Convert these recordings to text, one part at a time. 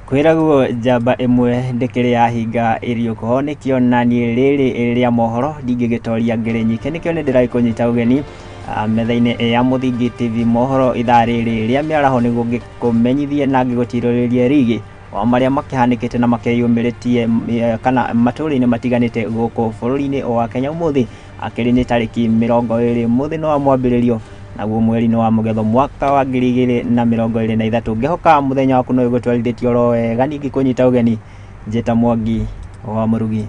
Kwiraguo njamba imwe ndikiri yahinga iriuko nikio nani riri ria mohoro ndingigitoria ngere nyike nikio ni ndirai kunyita ugeni methaini ya Muthingi TV mohoro ithaa riri ria miaraho niguo ngikumenyithie na ngigutiriririe rigi wa maria makihanikite na makeyumiritie kana maturi-ini matiganite guku bururi-ini wa Kenya umuthi akiri ni tariki 20 muthi no wa mwambiririo naguo mweri no wa mugetho mwaka wa 2023 ngehoka muthenya waku no igutwarithitio ro wega ningi kunyita ugeni njeta Mwangi wa Murugi.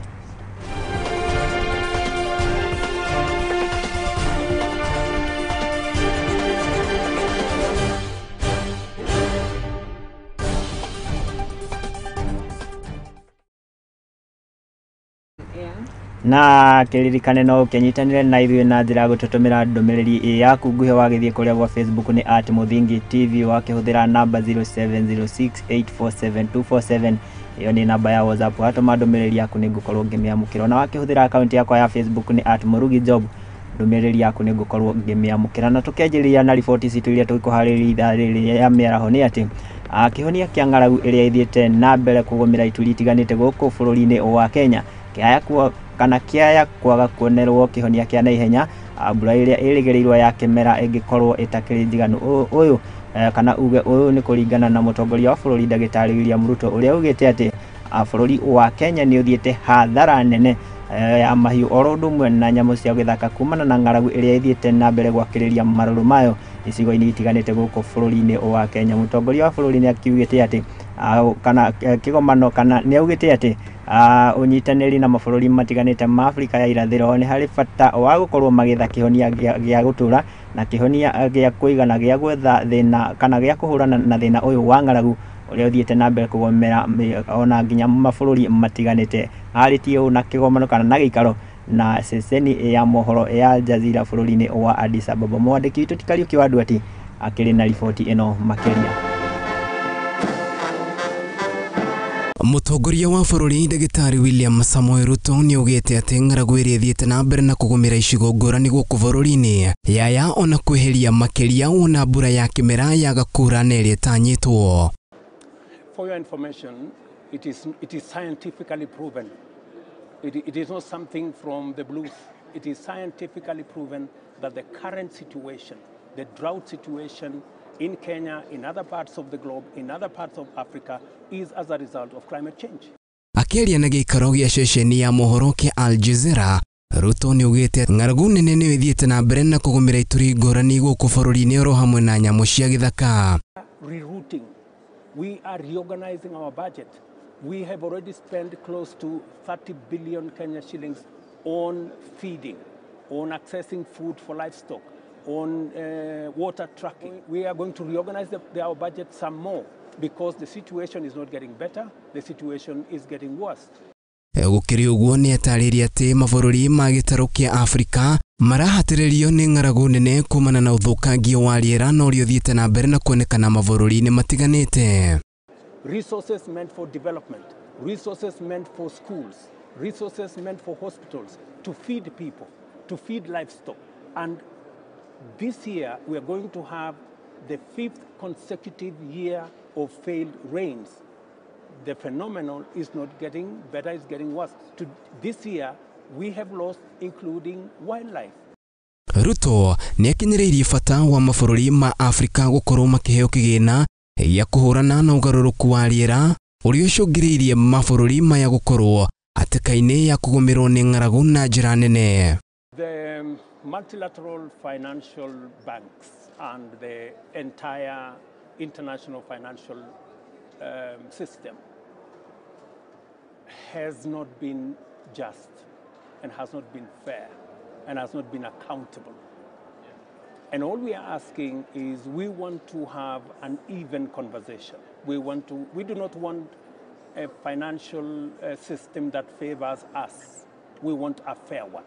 Na kiririkane no kenyitanire na ithuĩ na njĩra gututumira ndumiriri yaku nguhe wagithie kuria gwa Facebook ni @Muthingi TV wakihuthira namba 0706847247 iyo ni namba ya WhatsApp watuma ndumiriri yaku nigukorwo ngimiamukira na wakihuthira account yakwa ya Facebook ni @Murugi Job ndumiriri yaku nigukorwo ngimiamukira na tukenjiriria na riboti citu iria tuikuhariria ithaa riri ya miaraho ni ati kihonia kia ng'aragu iria ithiete na mbere kugumira ituri itiganite guku bururi-ini wa Kenya kiaya kwaga kuonerwo kihonia kia naihenya mbura iria irigirirwo ya kimera ingikorwo itakiri njiganu uyu kana uge uyu ni kuringana na mutongoria wa bururi Ndagĩtarĩ William Ruto uria ugite ati bururi wa Kenya ni uthiete hathara nene ya mahiu oro ndumwe na nyamu cia githaka kumana na ng'aragu iria ithiete na mbere gwakiriria maruru mayo icigo-ini itiganite guku bururi-ini wa Kenya. Mutongoria wa bururi ni akiugite ati kana kigomano kana ni augite ati unyitaniri na mabururi matiganite ma Afrika ya irathiro ni hari bata wa gukorwo magitha kihonia gia gutura na kihonia gia kuigana gia gwetha thina kana gia kuhurana na thina uyu wa ng'aragu uria uthiete na mbere kugomera ona nginya mabururi matiganite. Haritie na kigomano kana na gikaro na ceceni ya mohoro ya Al Jazeera bururi-ini wa Addis Ababa. Mwandiki witu Tikariuki wa Ndwati akiri na riboti ino makiria. Mutongoria wa bururi Ndagĩtarĩ William Samoei Ruto ni ugite ati ng'aragu iria ithiete na mbere na kugumira icigo ngũrani guku bururi-ini yaya ona kweheria makiria ona mbura ya kimera yaga kura na iria itanyitwo. For your information, it is scientifically proven. It is not something from the blues. It is scientifically proven that the current situation, the drought situation in Kenya, in other parts of the globe, in other parts of Africa, is as a result of climate change. Akiaria na gĩikaro gĩa ceceni ya mohoro kia Al Jazeera, Ruto ni ugite ng'aragu nene ni ithiete na mbere na kugumira ituri ngũrani guku bururi-ini oro hamwe na nyamu cia githaka. Rerouting. We are reorganizing our budget. We have already spent close to 30 billion Kenya shillings on feeding, on accessing food for livestock, on water tracking. We are going to reorganize our budget some more because the situation is not getting better, the situation is getting worse. Gukiri uguo ni atariria ati mabururi ma gĩtarũ kia Afrika marahatĩrĩrio ni ng'aragu nene kumana na uthũkangio wa rĩera na ũrĩa ũthiĩte na mbere na kuonekana mabururi-ini matiganĩte. Resources meant for development, resources meant for schools, resources meant for hospitals, to feed people, to feed livestock. And this year we are going to have the 5th consecutive year of failed rains. The phenomenon is not getting better, it's getting worse. This year we have lost including wildlife. Ruto ni akinyĩrĩirie bata wa mabururi ma Afrika gukorwo makĩheo kĩgĩna gĩa kũhũrana na ũgarũrũku wa rĩera ũrĩa ũcũngĩrĩirie mabururi maya gũkorwo hatĩka-inĩ ya kũgũmĩrwo nĩ ng'aragu na njĩra nene. The multilateral financial banks and the entire international financial system has not been just and has not been fair and has not been accountable. And all we are asking is we want to have an even conversation. We do not want a financial system that favors us. We want a fair one.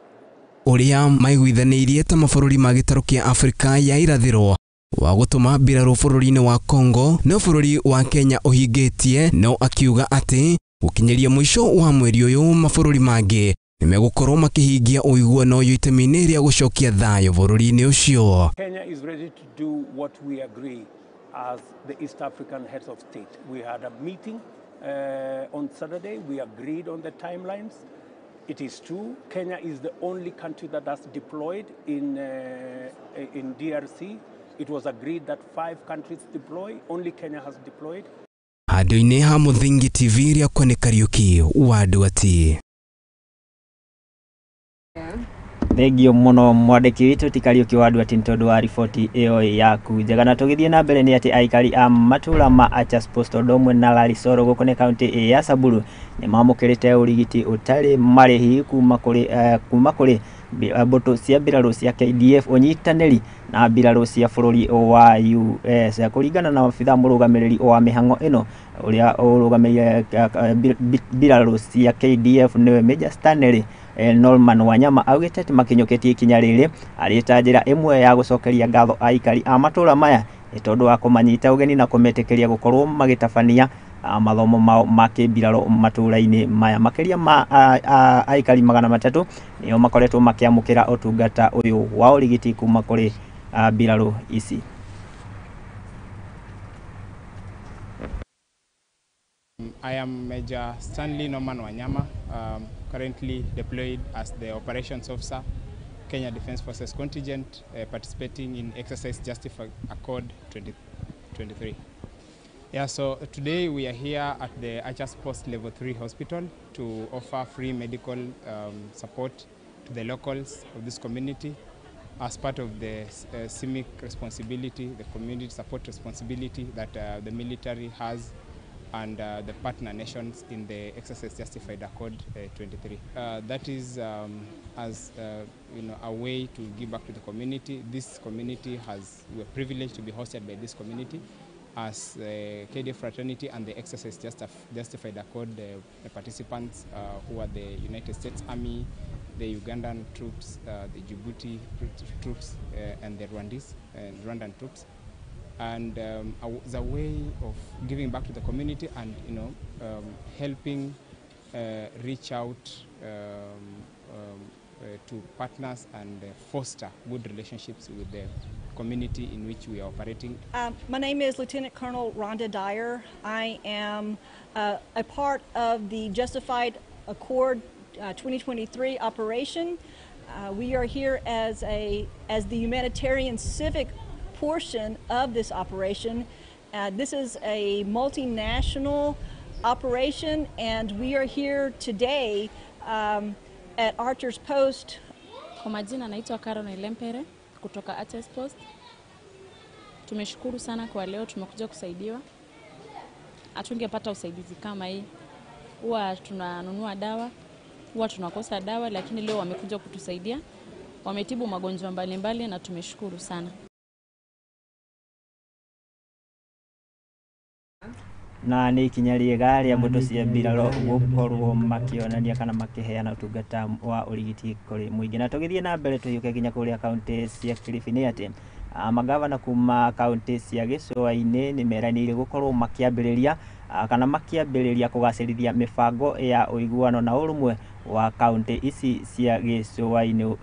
Uria maiguithanĩirie ta mabururi ma gĩtarũ kia Afrika ya irathĩro wa gũtũma mbirarũ bururi-ini wa Congo no bururi wa Kenya ũhingĩtie no akiuga ati gukinyeria mwisho wa mweri uyu mabururi mangĩ nimegũkorwo makihingia ũiguano ũyũ itemi-inĩ rĩa gũcokia thayũ bururi-ini ũcio. Kenya is ready to do what we agree as the East African heads of state. We had a meeting on Saturday. We agreed on the timelines. It is true, Kenya is the only country that has deployed in DRC. It was agreed that 5 countries deploy, only Kenya has deployed. Handũ-inĩ ha Mũthingi TV rĩakwa nĩ Kariuki wa Ndwati. Thengio muno mwandĩki witũ ti Kariuki wa Ndwati tondũ wa riboti ĩyo yaku njega, na tũgĩthiĩ na mbere nĩ atĩ aikari a matũra ma Achas Post ũndũ ũmwe na Larisoro gũkũ nĩ kaunti ya Samburu nĩ mamũkĩrĩte ũrigiti ũtarĩ marĩhi kuma kũrĩ mbũtũ cia mbirarũ cia KDF ũnyitanĩri na mbirarũ cia bũrũri wa US kũringana na obitha mũrũgamĩrĩri wa mĩhang'o ĩno ũrĩa ũrũgamĩrĩire mbirarũ cia KDF nĩwe Major Stanley Norman Wanyama augĩte atĩ makinyũkĩtie ikinya rĩrĩ arĩta njĩra ĩmwe ya gũcokeria ngatho aikari a matũra maya nĩ tondũ wa kũmanyita ũgeni na kũmetĩkĩria gũkorwo magĩtabania mathomo mao ma kĩmbirarũ matũra-inĩ maya. Makĩria ma aikari 300 nĩo makoretwo makĩamũkĩra ũtungata ũyũ wa ũrigiti kuma kũrĩ mbirarũ ici. I am Major Stanley Norman Wanyama, currently deployed as the Operations Officer, Kenya Defence Forces Contingent, participating in Exercise Justify Accord 2023. Yeah, so today we are here at the Achas Post Level 3 Hospital to offer free medical support to the locals of this community as part of the CIMIC responsibility, the community support responsibility that the military has and the partner nations in the Exercise Justified Accord 23. That is a way to give back to the community. This community we're privileged to be hosted by this community as the KDF fraternity and the Exercise Justified Accord participants who are the United States Army, the Ugandan troops, the Djibouti troops, and the Rwandan troops. And as a way of giving back to the community and helping reach out to partners and foster good relationships with the community in which we are operating. My name is Lieutenant Colonel Rhonda Dyer. I am a part of the Justified Accord 2023 operation. We are here as the humanitarian civic portion of this operation. This is a multinational operation, and we are here today at Archer's Post. Kwa majina naitwa Caroline Lempere kutoka Archer's Post. Tumeshukuru sana kwa leo tumekuja kusaidiwa. Hatungepata usaidizi kama hii. Huwa tunanunua dawa, huwa tunakosa dawa, lakini leo wamekuja kutusaidia. Wametibu magonjwa mbalimbali na tumeshukuru sana. Na nĩ ikinya rĩega rĩa mbũtũ cia mbirarũ gũkorwo makĩonania kana makĩheana ũtungata wa ũrigiti kũrĩ mũingĩ. Na tũgĩthiĩ na mbere tũhiũke nginya kũrĩa kaunti cia Kilifi nĩ atĩ magavana kuma kaunti cia gĩcũa-inĩ nĩ meranĩire gũkorwo makĩambĩrĩria kana makĩambĩrĩria kũgacĩrithia mĩbango ya ũiguano na ũrũmwe wa kaunti ici cia gĩcũa-inĩ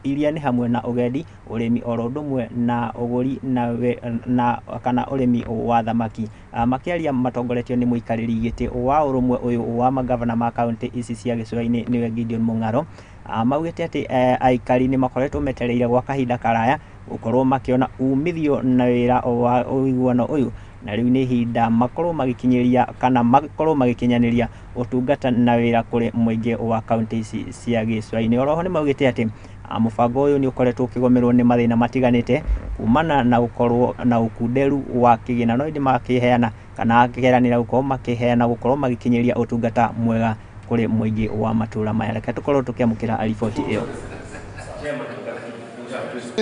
iria nĩ hamwe na ũgendi, ũrĩmi oro ũndũ ũmwe na ũgũri na kana ũrĩmi wa thamaki. Makĩaria matongoretio nĩ mũikarĩri gĩtĩ wa ũrũmwe ũyũ wa magavana ma kaunti ici cia gĩcũa-inĩ nĩwe Gideon Mung'aro, maugĩte atĩ aikari nĩ makoretwo metereire gwa kahinda karaya gũkorwo makĩona umithio na wĩra wa ũiguano ũyũ, na rĩu nĩ ihinda makorwo magĩkinyĩria kana makorwo magĩkinyanĩria ũtungata na wĩra kũrĩ mũingĩ wa kaunti ici cia gĩcũa-inĩ. Oroho nĩ maugĩte atĩ mũbango ũyũ nĩ ũkoretwo ũkĩgomerwo nĩ mathĩna matiganĩte kumana na gũkorwo na ũkunderu wa kĩgĩna, no ĩndĩ makĩheana kana akĩgeranĩra gũkorwo makĩheana gũkorwo magĩkinyĩria ũtungata mwega kũrĩ mũingĩ wa matũra maya. Reke tũkorwo tũkĩamũkĩra riboti ĩyo.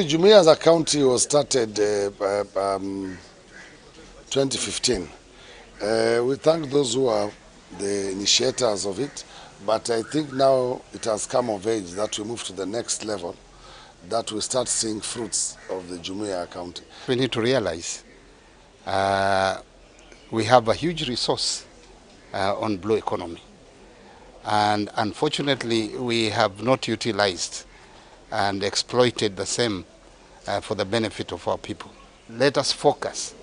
Jumuiya as a county was started 2015. We thank those who are the initiators of it, but I think now it has come of age that we move to the next level, that we start seeing fruits of the Jumuiya county. We need to realize we have a huge resource on blue economy, and unfortunately we have not utilized and exploited the same for the benefit of our people. Let us focus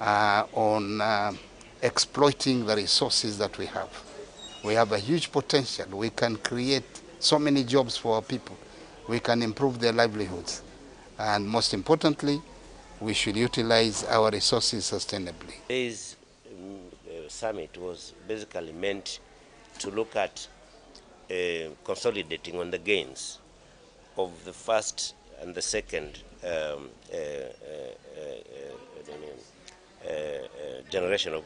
on exploiting the resources that we have. We have a huge potential. We can create so many jobs for our people. We can improve their livelihoods. And most importantly, we should utilize our resources sustainably. Today's summit was basically meant to look at consolidating on the gains of the first and the second generation of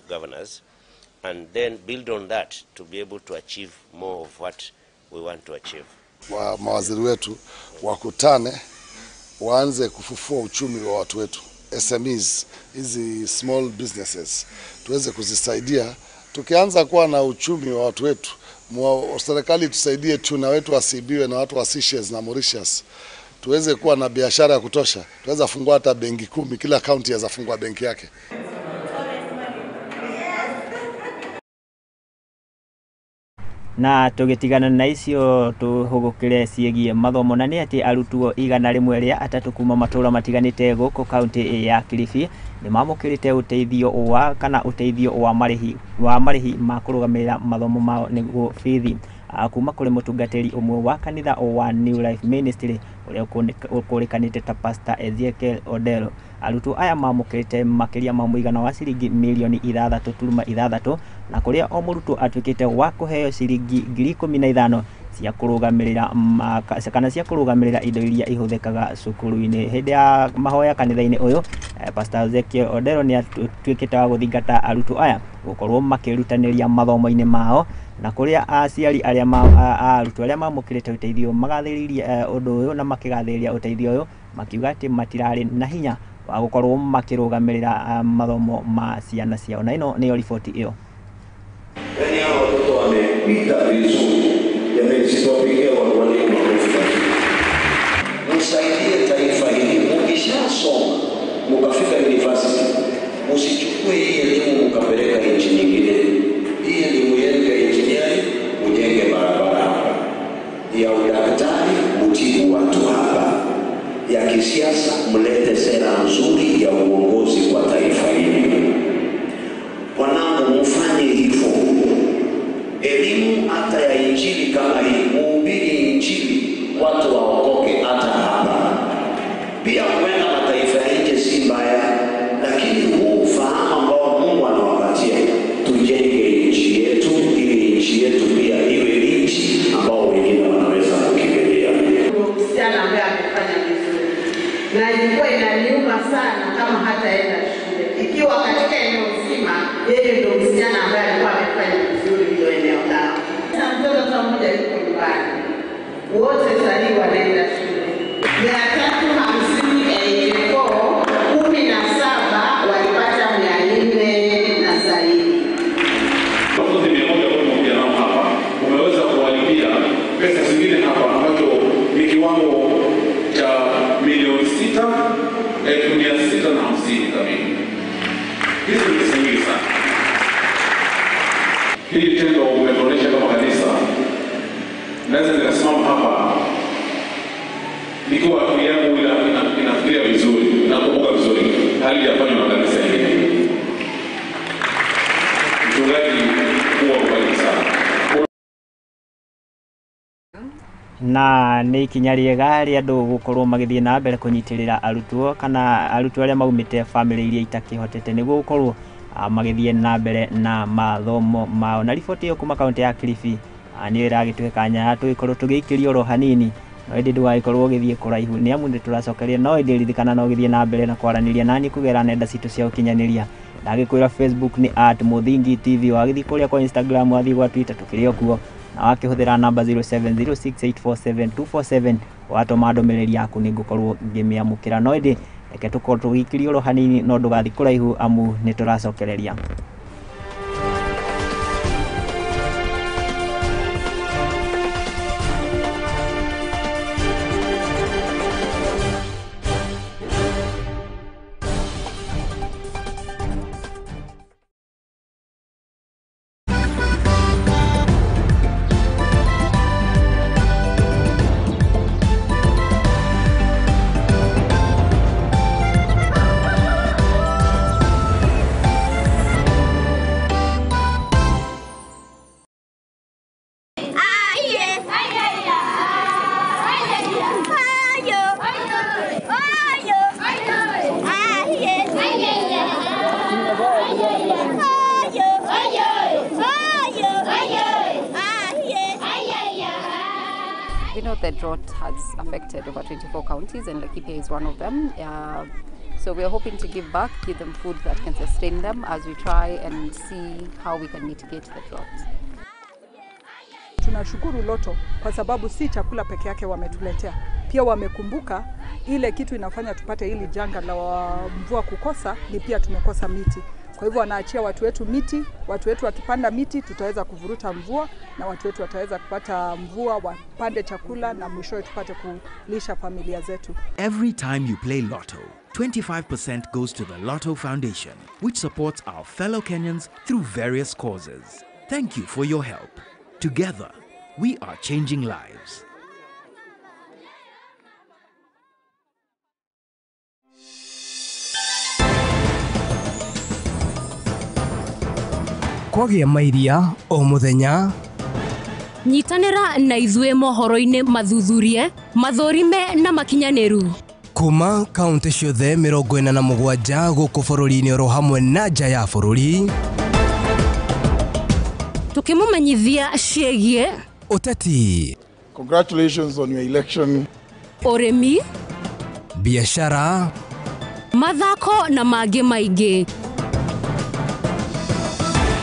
governors, and then build on that to be able to achieve more of what we want to achieve. Mawaziri wetu wakutane, waanze kufufua uchumi wa watu wetu, SMEs, hizi small businesses, tuweze kuzisaidia. Tukianza kuwa na uchumi wa watu wetu, serikali tusaidie tuna wetu wasibiwe na watu wa Seychelles na Mauritius, tuweze kuwa na biashara ya kutosha, tuweza fungua hata benki 10, kila county yaweza fungua benki yake. Na tugitigana na icio tuhugukire ciegie mathomo na ni ati arutwo 100 ria atatu kuma matura matiganite guku county ya Kilifi ni mamukirite uteithio wa marihi ma kurugamirira mathomo mao niguo fithi kuma kuri mutungatiri umwe wa kanitha wa New Life Ministry uria ukurikanite ta Pastor Ezekiel Odero. Arutwo aya mamukirite makiria ma muigana wa ciringi milioni 3.6 na kuria o murutwo atwikite wa kuheo ciringi 15,000 cia kurugamirira kana cia kurugamirira indo iria ihuthikaga cukuru-ini. Hindi ya mahoya kanitha-ini uyu Pastor Ezekiel Odero ni atwikite wa guthingata arutwo aya gukorwo makirutaniria mathomo-ini mao, na kuria aciari aria arutwo aria mamukirite uteithio magathiririe undu uyu na makigathiriria uteithio uyu makiuga ati matirari na hinya wa gukorwo makirugamirira mathomo ma ciana ciao. Na ino niyo riboti iyo. Yaani hao watoto wamepita vizuri, yamesitopekea walimu wamefika. Msaidie taifa hili, mkishasoma mkafika university, msichukue hii elimu mkapeleka nchi nyingine. Hii elimu yenu ya engineering mjenge barabara hapa, ya udaktari mtibu watu hapa, ya kisiasa mlete sera nzuri ya uongozi kwa taifa hili. Wanangu, mfanye hivyo. Elimu hata ya injili kama hii, muhubiri injili, watu waokoke hata hapa. Pia kwenda mataifa ya nje si mbaya, lakini huu ufahamu ambao Mungu anawapatia, tujenge nchi yetu, ili nchi yetu pia iwe nchi ambao wengine wanaweza kukimbilia. Msichana ambaye amefanya vizuri, na ilikuwa inaniuma sana kama hataenda shule, ikiwa katika eneo zima yeye ndio msichana ambaye alikuwa amefanya vizuri hiyo eneo lao. Na mtoto mmoja yuko nyumbani, wote sasa wanaenda shule. 17 walipata 400 na zaidi. Watoto 100 pamoja nao hapa umeweza kuwalipia pesa zingine hapa ambacho ni kiwango cha milioni 6,650 kamili. Hizi ni pesa nyingi sana. Hili tendo umetuonesha kama kanisa. Naweza nikasimama hapa nikiwa akili yangu inafikiria vizuri, nakumbuka vizuri hali yafanywa na kanisa hili. Mchungaji huwa mbariki sana. Na ni ikinya riega ria andu gukorwo magithie na mbere kunyitirira arutwo kana arutwo aria maumite family iria itakihotete niguo gukorwo magithie na mbere na mathomo mao. Na riboti iyo kuma kaunti ya Kilifi ni iragituhe kanya tugikorwo tugiikirio ro hanini, no ndi ndwaikorwo githie kuraihu ni amu ndi turacokeria, no ndi ririkana no githie na mbere na kwaraniria nani kugera nenda citu cia ukinyaniria. Ndagikwira Facebook ni @Muthingi TV, wagithie kuria kwa Instagram, wathie kwa Twitter tukirio kuo, na wakihuthira namba 0706847247 watuma ndomereri yaku nigukorwo ngimiamukira. No ndi reke tukorwo tugiikirio ro hanini, no ndugathi kuraihu amu ni turacokereria. know, the drought has affected over 24 counties and Laikipia is one of them. So we are hoping to give back, give them food that can sustain them as we try and see how we can mitigate the drought. Tunashukuru Loto kwa sababu si chakula peke yake wametuletea. Pia wamekumbuka ile kitu inafanya tupate hili janga la mvua kukosa, ni pia tumekosa miti. Kwa hivyo wanaachia watu wetu miti, watu wetu wakipanda miti tutaweza kuvuruta mvua na watu wetu wataweza kupata mvua, wapande chakula na mwishowe tupate kulisha familia zetu. Every time you play Lotto, 25% goes to the Lotto Foundation, which supports our fellow Kenyans through various causes. Thank you for your help. Together, we are changing lives. Kwagia mairia o muthenya nyitanira na izue mohoro-ini mathuthurie mathorime na makinyaniru kuma kaunti ciothe 47 guku bururi-ini oro hamwe na nja ya bururi tukimumenyithia ciegie uteti. Congratulations on your election. Urimi, biashara, mathako na mangĩ maingĩ.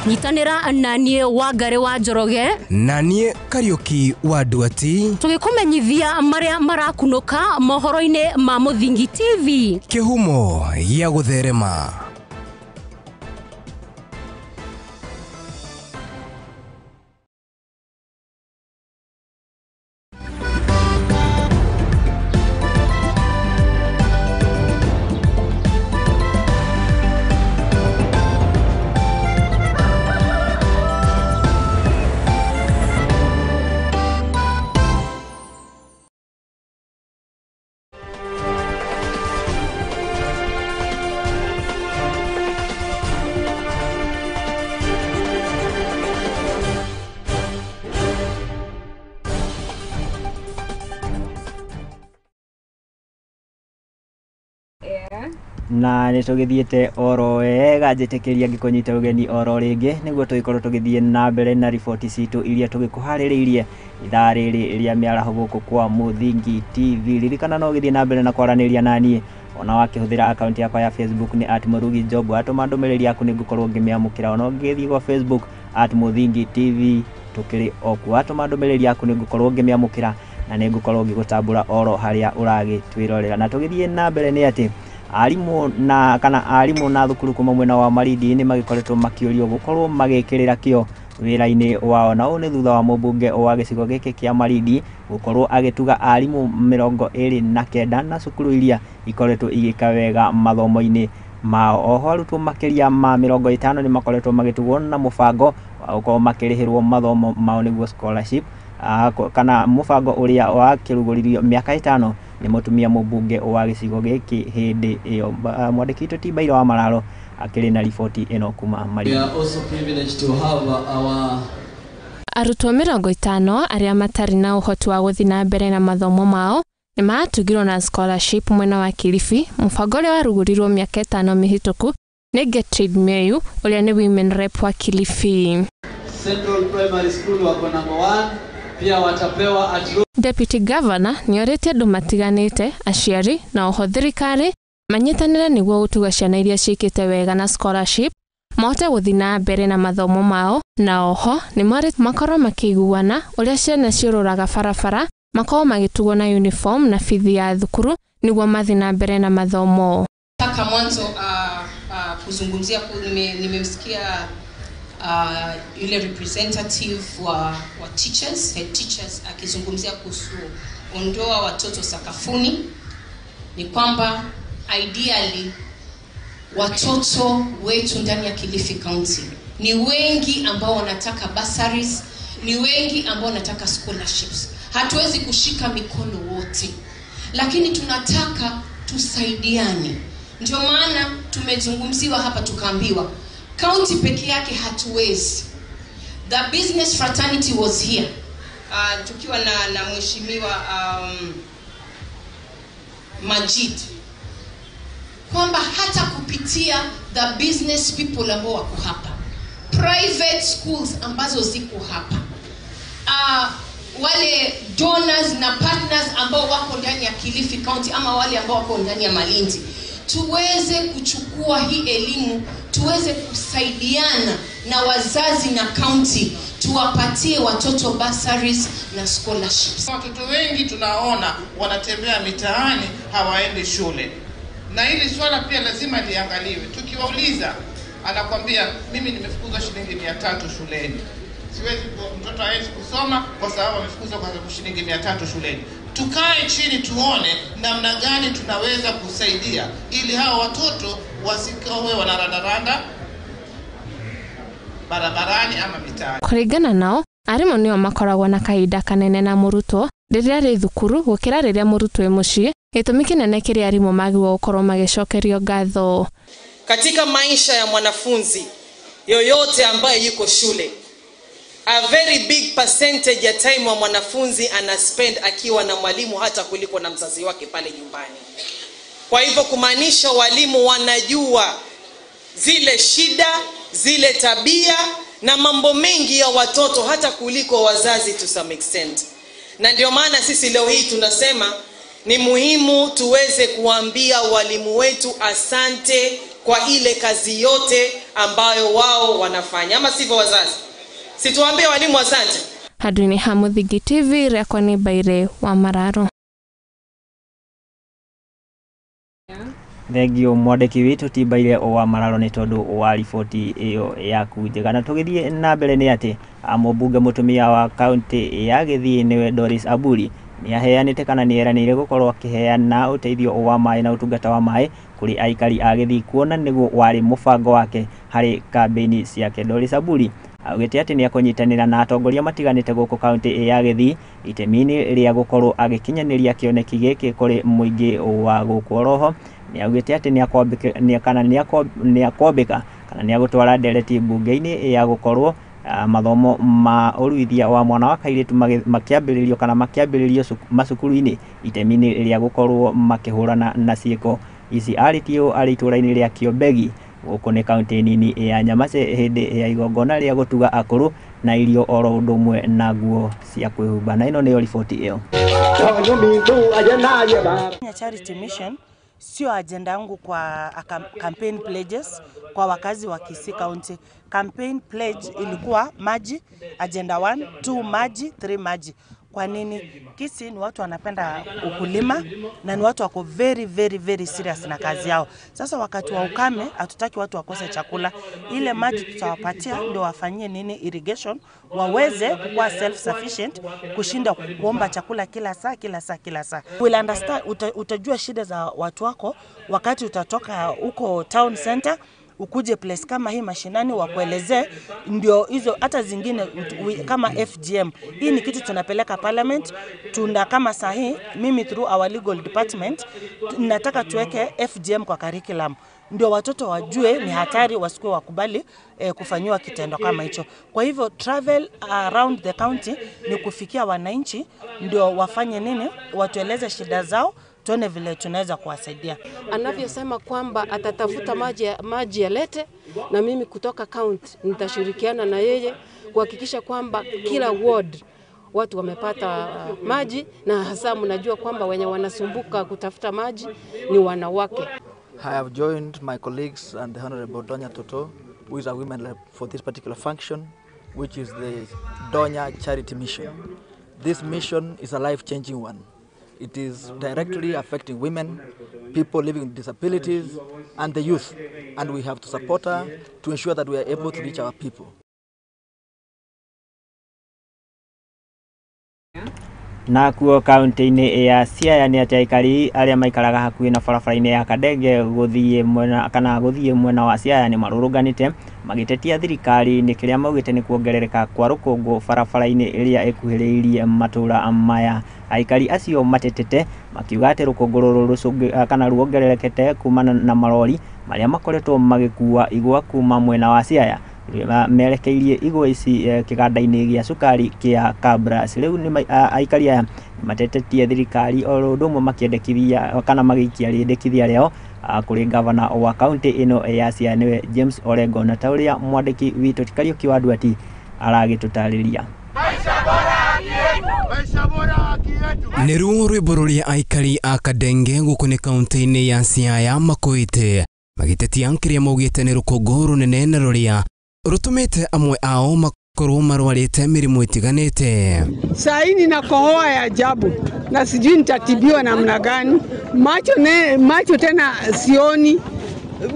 Nyitanira na niĩ Wangari wa Njoroge na niĩ Kariuki wa Nduati tugikumenyithia maria marakunuka mohoro-ini ma Muthingi TV. Kihumo ya gutherema. na nĩ tũgĩthiĩte oro wega njĩtĩkĩria ngĩkũnyita ũgeni oro rĩngĩ nĩguo tũgĩkorwo tũgĩthiĩ na mbere na riboti citũ iria tũgĩkũharĩrĩirie ithaa rĩrĩ rĩa mĩaraho gũkũ kwa Muthingi TV. Ririkana no gĩthiĩ na mbere na kwaranĩria naniĩ ona wakĩhũthĩra akaunti yakwa ya Facebook nĩ @murugijob. Atũma ndũmĩrĩri yaku nĩngũkorwo ngĩmĩamũkĩra ona ũngĩthiĩ gwa Facebook @Muthingi TV tũkĩrĩ okuo. Atũma ndũmĩrĩri yaku nĩngũkorwo ngĩmĩamũkĩra na nĩngũkorwo ngĩgũtambũra oro harĩa ũragĩtwĩrorera. Na tũgĩthiĩ na mbere nĩ atĩ arimũ na thukuru kuma mwena wa Malindi nĩ magĩkoretwo makĩũrio gũkorwo magĩkĩrĩra kĩo wĩra-inĩ wao, na ũũ nĩ thutha wa mũmbunge wa gĩcigo gĩkĩ kĩa Malindi gũkorwo agĩtuga arimũ 29 na cukuru iria ikoretwo igĩka wega mathomo-inĩ mao. Oho arutwo makĩria ma 50 nĩ makoretwo magĩtugwo na mũbango wa gũkorwo makĩrĩhĩrwo mathomo mao nĩguo scholarship, kana mũbango ũrĩa wakĩrugũririo mĩaka 5 nĩ mũtumia mũmbunge wa gĩcigo gĩkĩ hĩndĩ ĩyo. Mwandĩki witũ ti Bairo wa Mararo akĩrĩ na riboti ĩno kuma Malindi. We are also privileged to have our arutwo 50 arĩa matarĩ na ũhoti wa gũthiĩ na mbere na mathomo mao nĩ matugirwo na scholarship mwena wa Kilifi. Mũbango ũrĩa warugũrirwo mĩaka 5 mĩhĩtũku nĩ Gertrude Meyu ũrĩa nĩ women rep wa Kilifi. Central Primary School wako number 1 pia watapewa Deputy Governor nĩ orĩtie andũ matiganĩte, aciari na oho thirikari manyitanĩre nĩguo gũtuga ciana iria ciĩkĩte wega na scholarship mahote gũthiĩ na mbere na mathomo mao, na oho nĩ marĩtie makorwo makĩiguana ũrĩa ciana ciũrũraga barabara makorwo magĩtugwo na uniform na bithi ya thukuru nĩguo mathiĩ na mbere na mathomo. Kaka mwanzo kuzungumzia nimemsikia yule representative wa teachers, head teachers akizungumzia kuhusu ondoa watoto sakafuni. Ni kwamba ideally watoto wetu ndani ya Kilifi County ni wengi ambao wanataka bursaries, ni wengi ambao wanataka scholarships. Hatuwezi kushika mikono wote, lakini tunataka tusaidiane. Ndio maana tumezungumziwa hapa tukaambiwa county peke yake hatuwezi. The business fraternity was here. Tukiwa na mheshimiwa Majid, kwamba hata kupitia the business people ambao wako hapa, private schools ambazo ziko hapa, wale donors na partners ambao wako ndani ya Kilifi County ama wale ambao wako ndani ya Malindi, tuweze kuchukua hii elimu, tuweze kusaidiana na wazazi na county, tuwapatie watoto bursaries na scholarships. Watoto wengi tunaona wanatembea mitaani, hawaendi shule. Na hili swala pia lazima liangaliwe. Tukiwauliza, anakwambia mimi nimefukuzwa shilingi 300 shuleni. Siwezi, mtoto hawezi kusoma kwa sababu amefukuzwa kwa shilingi 300 shuleni. Tukae chini tuone namna gani tunaweza kusaidia ili hao watoto wasikawe wanarandaranda barabarani ama mitaani. Kuringana nao, arimũ nĩo makoragwo na kahinda kanene na mũrutwo rĩrĩa rĩ thukuru gũkĩra rĩrĩa mũrutwo mũciĩ. Gĩtũmi kĩnene kĩrĩa arimũ magĩrĩirwo gũkorwo magĩcokerio ngatho. Katika maisha ya mwanafunzi yoyote ambaye yuko shule, a very big percentage ya time wa mwanafunzi ana spend akiwa na mwalimu hata kuliko na mzazi wake pale nyumbani. Kwa hivyo kumaanisha walimu wanajua zile shida, zile tabia na mambo mengi ya watoto hata kuliko wazazi to some extent. Na ndio maana sisi leo hii tunasema ni muhimu tuweze kuambia walimu wetu asante kwa ile kazi yote ambayo wao wanafanya. Ama sivyo wazazi? Situambie walimu asante. Haduni Hamuthingi TV, Rekoni Baire wa Mararo. Thengio mwandiki witu ti Baire wa Mararo nĩ tondu wa riboti iyo yaku njega. Na tugithie na mbere nĩ ati mũmbunge mũtumia wa kaunti ya Gĩthii nĩwe Doris Aburi nĩ aheanĩte kana nĩ eranĩire gũkorwo akĩheana ũteithio wa maĩ na ũtungata wa maĩ kũrĩ aikari a Gĩthii, kuona nĩguo warĩ mũbango wake harĩ kambĩini ciake. Doris Aburi augĩte atĩ nĩ akũnyitanĩra na atongoria matiganĩte gũkũ kaunti ya Gĩthii itemi-inĩ rĩa gũkorwo agĩkinyanĩria kĩoneki gĩkĩ kũrĩ mũingĩ wa gũkũ. Oroho nĩ augĩte atĩ nĩ akwambĩka kana nĩ agũtwara ndereti mbunge-inĩ ya gũkorwo mathomo ma ũruithia wa mwana wa kairĩtu makĩambĩrĩrio kana makĩambĩrĩrio macukuru-inĩ itemi-inĩ rĩa gũkorwo makĩhũrana na ciĩko ici. Arĩtio arĩ itũũra-inĩ rĩa Kĩombegi gũkũ nĩ kaunti nini ya Nyamase hĩndĩ ya igongona rĩa gũtuga akũrũ na irio oro ũndũ ũmwe na nguo cia kwĩhumba. Na ĩno nĩyo riboti ĩyo. Charity Mission sio agenda yangu kwa campaign pledges kwa wakazi wa Kisii County. Campaign pledge ilikuwa maji, agenda 1, 2 maji, 3 maji. Kwa nini? Kisii ni watu wanapenda ukulima na ni watu wako very serious na kazi yao. Sasa wakati wa ukame hatutaki watu wakose chakula. Ile maji tutawapatia ndio wafanyie nini irrigation, waweze kuwa self sufficient kushinda kuomba chakula kila saa. We'll understand, utajua shida za watu wako wakati utatoka huko town center ukuje place kama hii mashinani wakuelezee, ndio hizo hata zingine kama FGM. Hii ni kitu tunapeleka parliament, tunda kama sahi mimi through our legal department nataka tuweke FGM kwa curriculum. Ndio watoto wajue ni hatari, wasikuwe wakubali kufanywa kitendo kama hicho. Kwa hivyo travel around the county ni kufikia wananchi ndio wafanye nini, watueleze shida zao, tuone vile tunaweza kuwasaidia. Anavyosema kwamba atatafuta maji yalete, na mimi kutoka county nitashirikiana na yeye kuhakikisha kwamba kila ward watu wamepata maji, na hasa mnajua kwamba wenye wanasumbuka kutafuta maji ni wanawake. I have joined my colleagues and the Honorable Donya Toto, who is a women rep for this particular function, which is the Donya Charity Mission. This mission is a life-changing one. It is directly affecting women, people living with disabilities, and the youth. And we have to support her to ensure that we are able to reach our people. Na kuo kaunti-inĩ ya Siaya nĩ atĩ aikari arĩa maikaraga hakuhĩ na barabara-inĩ ya Kadenge gũthiĩ mwena wa Siaya nĩ marũrũnganĩte magĩtetia thirikari nĩ kĩrĩa maugĩte nĩ kuongerereka kwa rũkũngũ barabara-inĩ ĩrĩa ĩkuhĩrĩirie matũũra maya. Aikari acio matetete makiuga atĩ rũkũngũ rũrũ kana ruongererekete kumana na marori marĩa makoretwo magĩkua igwa kuma mwena wa Siaya merekeirie igwa ici kĩganda-inĩ gĩa cukari kĩa Kabras. Rĩu nĩ aikari aya matetetie thirikari o ũndũ ũmwe makĩendekithia kana magĩikia rĩendekithia rĩao kũrĩ gavana wa kaunti ĩno ya Siaya nĩwe James Orengo, na ta ũrĩa mwandĩki witũ Kariuki wa Ndwati aragĩtũtarĩria. nĩ ruo rwĩmbo rũrĩa aikari a Kadenge gũkũ nĩ kaunti-inĩ ya Siaya makwĩte magĩtetia kĩrĩa maugĩte nĩ rũkũngũ rũnene na rũrĩa rũtũmĩte amwe ao makorwo marwarĩte mĩrimũ ĩtiganĩte. Sahi nina kohoa ya ajabu na sijui nitatibiwa namna gani. Macho tena sioni,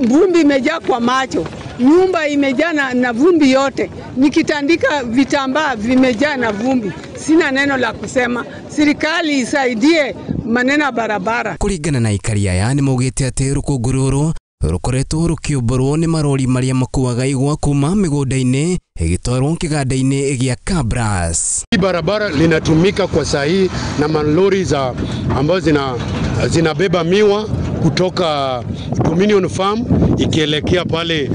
vumbi imejaa kwa macho, nyumba imejaa na vumbi yote, nikitandika vitambaa vimejaa na vumbi. Sina neno la kusema, serikali isaidie maneno ya barabara. Kũringana na aikari aya nĩ maugĩte atĩ rũkũngũ rũrũ rukoretwo rukiũmbũrwo nĩ marori marĩa makuaga igwa kuma mĩgũnda-inĩ ĩgĩtwarwo kĩganda-inĩ gĩa Kabras. Hii barabara linatumika kwa sahihi na malori ambazo zinabeba miwa kutoka Dominion Farm ikielekea pale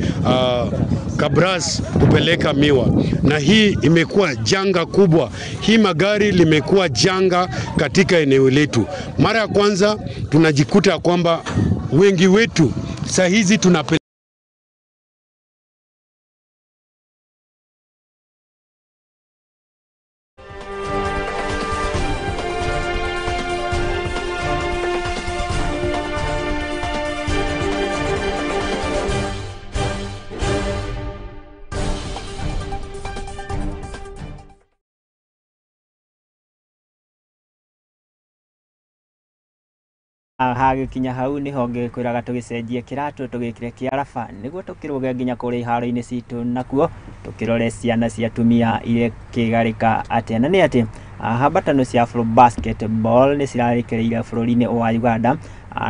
Kabras kupeleka miwa, na hii imekuwa janga kubwa. Hii magari limekuwa janga katika eneo letu. Mara ya kwanza tunajikuta kwamba wengi wetu saa hizi tunapeleka hagĩkinya hau nĩ honge kwĩraga tũgĩcenjie kĩratũ tũgĩkĩre kĩarafa nĩguo tũkĩrũge nginya kũrĩa iharo-inĩ citũ, nakuo tũkĩrore ciana cia atumia irĩ kĩgarĩka atĩa na nĩ atĩ hambatano cia Afro Basketball nĩ cirarĩkĩrĩire bũrũri-inĩ wa Uganda,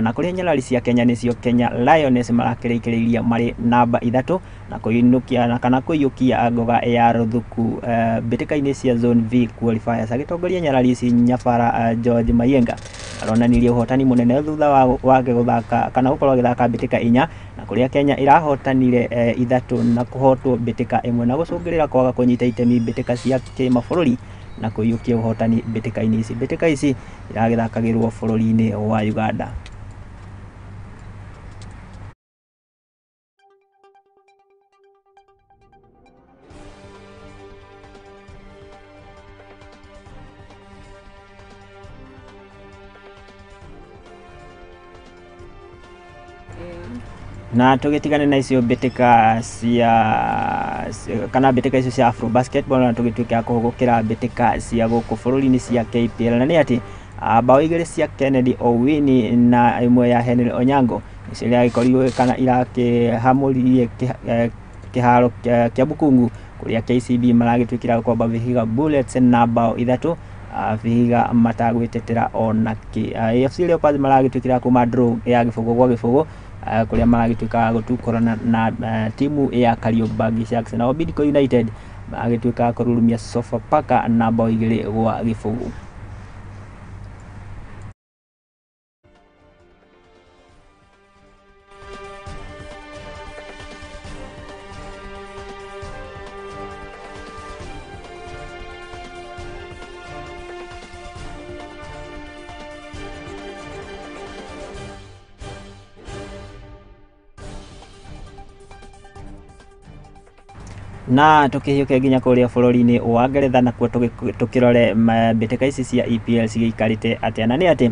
na kũrĩa nyarari cia Kenya nĩcio Kenya Lioness marakĩrĩkĩrĩirie marĩ namba 3 na kũinũkia na kana kũiyũkia ngoga ya rũthuku mbĩtĩka-inĩ cia Zone V qualifiers. Agĩtongoria nyarari ici Nyabara George Mayenga aronanirie ũhotani mũnene thutha wake gũthaka kana gũkorwo agĩthaka mbĩtĩka 4 na kũrĩa Kenya irahotanire 3 na kũhotwo mbĩtĩka 1 na gũcũngĩrĩra kwaga kũnyita itemi mbĩtĩka cia kĩmabũrũri na kũiyũkia ũhotani mbĩtĩka-inĩ ici. Mbĩtĩka ici iragĩthakagĩrwo bũrũri-inĩ wa Uganda. Na tũgĩtigane na icio mbĩtĩka cia kana mbĩtĩka icio cia Afro Basketball na tũgĩtuĩka kũhũgũkĩra mbĩtĩka cia gũkũ bũrũri-inĩ cia KPL, na nĩ atĩ bao igĩrĩ cia Kennedy Owini na ĩmwe ya Henry Onyango icio iragĩkorirwo kana irakĩhamũririe kĩharo kĩa Bukungu kũrĩa KCB maragĩtuĩkĩra gũkomba Vihiga Bullets na bao 3 Vihiga matagwĩtetera ona kĩ. AFC Leopards maragĩtuĩkĩra kuma draw ya gĩbũgũ gwa gĩbũgũ kũrĩa maragĩtuĩka gũtukũrana na timu ya Kariobangi Sharks, na Bidco United magĩtuĩka kũrurumia Sofapaka na bao 2 gwa gĩbũgũ. Na tũkĩhiũke nginya kũrĩa bũrũri-inĩ wa Ngeretha nakuo tũkĩrore mbĩtĩka ici cia EPL cigĩikarĩte atĩa, na nĩ atĩ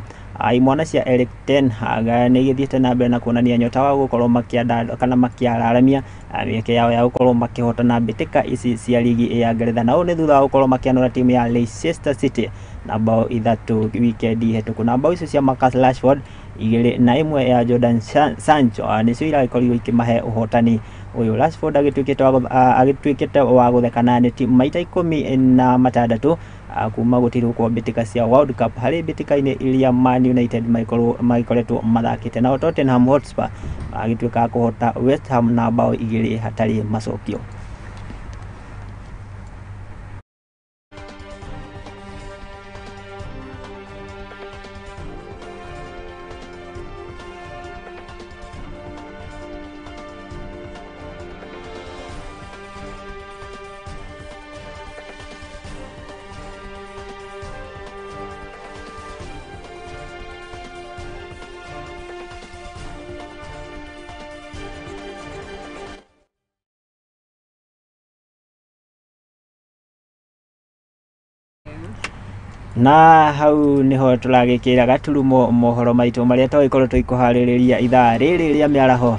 imwana cia Erik ten Hag nĩ igĩthiĩte na mbere na kuonania nyota wa gũkorwo makĩanda kana makĩararamia mĩeke yao ya gũkorwo makĩhotana mbĩtĩka ici cia ligi ya Ngeretha, na ũũ nĩ thutha wa gũkorwo makĩanũra timu ya Leicester City na bao 3 wikendi hetũku, na bao icio cia Marcus Rashford 2 na 1 ya Jordan Sancho nĩcio iragĩkorirwo ikĩmahe ũhotani ũyũ. Rashford agĩtuĩkĩte wa gũthekana neti maita 16 kuma gũtirwo kwa mbĩtĩka cia World Cup harĩ mbĩtĩka-inĩ iria Man United magĩkoretwo mathakĩte, nao Tottenham Hotspur agĩtuĩka kũhota West Ham na bao 2 hatarĩ macokio. na hau niho turagikira gaturumo mohoro maitu maria twagikorwo tuikuhaririria ithaa riri ria miaraho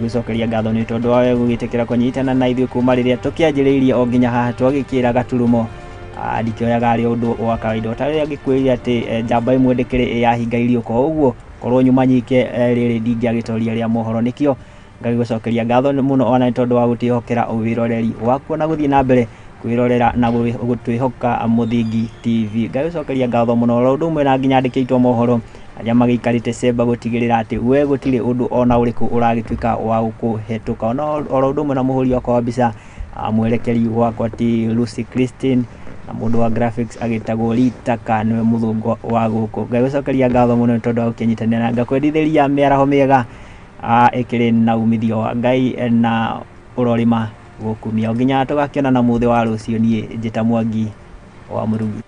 gucokeria ngatho ni tondu wawe gugitikira kunyitana na ithuĩ kuma riria tukianjĩrĩirie o nginya haha twagikira gaturumo ndikioyaga ari undu wa kawaida utari agikwiria ati njamba imwe ndikiri yahinga irio ko uguo korwo nyuma nyike riri ndingiagitoria ria mohoro nikio ngagigucokeria ngatho muno ona tondu wa gutihokera uwiroreri waku na guthii na mbere kwirorera na gutwihoka Muthingi TV ngagigucokeria ngatho muno undu umwe na nginya ndikitwo mohoro aria magiikarite semba gutigirira ati we gutire undu ona uriku uragituika wa gukuhetuka ona undu umwe na muhuri wa mbica mwerekeri wakwa ti Lucy Christine na mundu wa graphics agitagwo Litaka niwe muthungu wa guku ngagigucokeria ngatho muno tondu wa ukinyitanira ngakwendithĩria mĩaraho mĩega ikiri na umithio wa Ngai na urorima gukumia nginya tugakiona na muthi wa rucio nie njita Mwangi wa Murugi.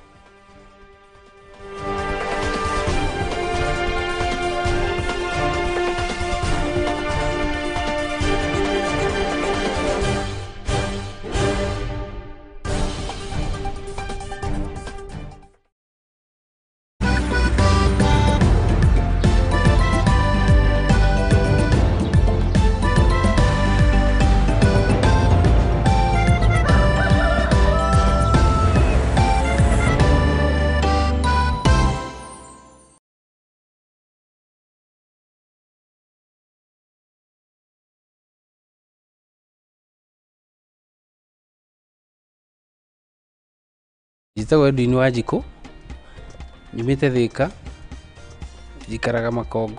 Njitagwo Edwin Wanjiku, nyumite Thika, njikaraga Makongo.